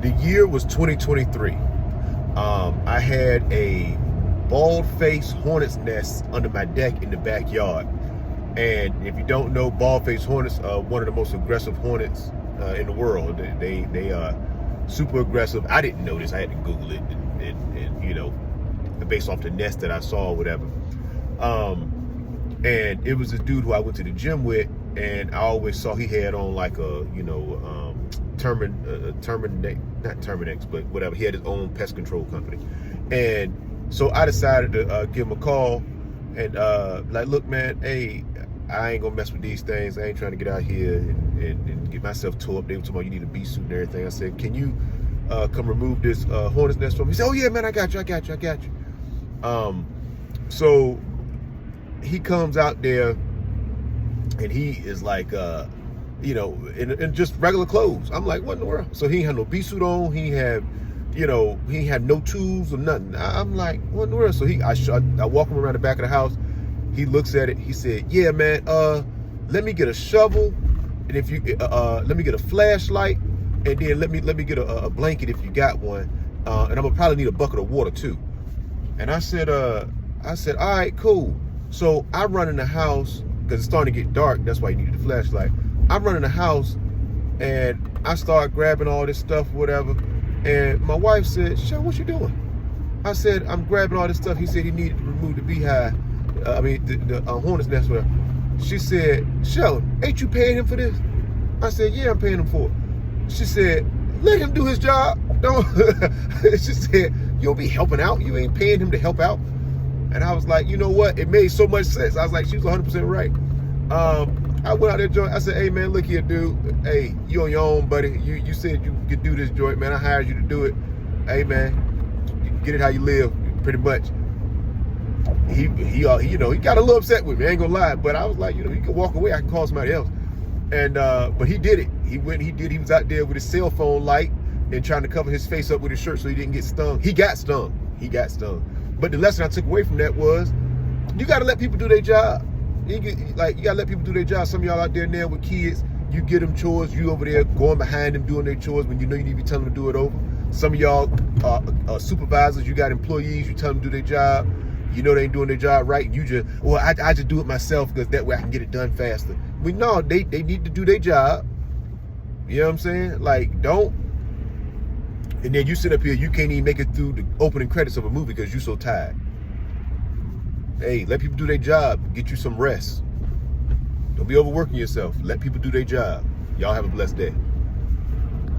The year was 2023. I had a bald-faced hornet's nest under my deck in the backyard. And if you don't know, bald-faced hornets are one of the most aggressive hornets in the world. They are super aggressive. I didn't know this. I had to Google it, and you know, based off the nest that I saw, or whatever. And it was a dude who I went to the gym with, and I always saw he had on like a, you know, not Terminex, but whatever. He had his own pest control company, and so I decided to give him a call and like, look, man, hey, I ain't gonna mess with these things. I ain't trying to get out here and get myself tore up. They were talking about you need a bee suit and everything. I said, can you come remove this hornet's nest from me? He said, oh yeah, man, I got you. So he comes out there and he is like, you know, in just regular clothes. I'm like, what in the world? So he had no bee suit on. He had, you know, he had no tools or nothing. I'm like, what in the world? So I walk him around the back of the house. He looks at it. He said, yeah, man, let me get a shovel. And if you, let me get a flashlight. And then let me get a blanket if you got one. And I'm gonna probably need a bucket of water too. And I said, all right, cool. So I run in the house because it's starting to get dark. That's why you needed the flashlight. I run in the house and I start grabbing all this stuff, whatever. And my wife said, Shell, what you doing? I said, I'm grabbing all this stuff. He said he needed to remove the beehive. The hornet's nest. Whatever. She said, Shell, ain't you paying him for this? I said, yeah, I'm paying him for it. She said, let him do his job. Don't. She said, you'll be helping out. You ain't paying him to help out. And I was like, you know what? It made so much sense. I was like, she was 100% right. I went out there, joint. I said, hey, man, look here, dude. Hey, you on your own, buddy. You said you could do this joint, man. I hired you to do it. Hey, man, get it how you live, pretty much. He you know, he got a little upset with me. I ain't gonna lie, but I was like, you know, you can walk away. I can call somebody else. And but he did it. He was out there with his cell phone light and trying to cover his face up with his shirt so he didn't get stung. He got stung. But the lesson I took away from that was, you got to let people do their job. You got to let people do their job. Some of y'all out there now with kids, you get them chores, you over there going behind them doing their chores when you know you need to be telling them to do it over. Some of y'all are supervisors, you got employees, you tell them to do their job. You know they ain't doing their job right. You just, well, I just do it myself because that way I can get it done faster. Well, no, they need to do their job. You know what I'm saying? Like, don't. And then you sit up here, you can't even make it through the opening credits of a movie because you're so tired. Hey, let people do their job. Get you some rest. Don't be overworking yourself. Let people do their job. Y'all have a blessed day.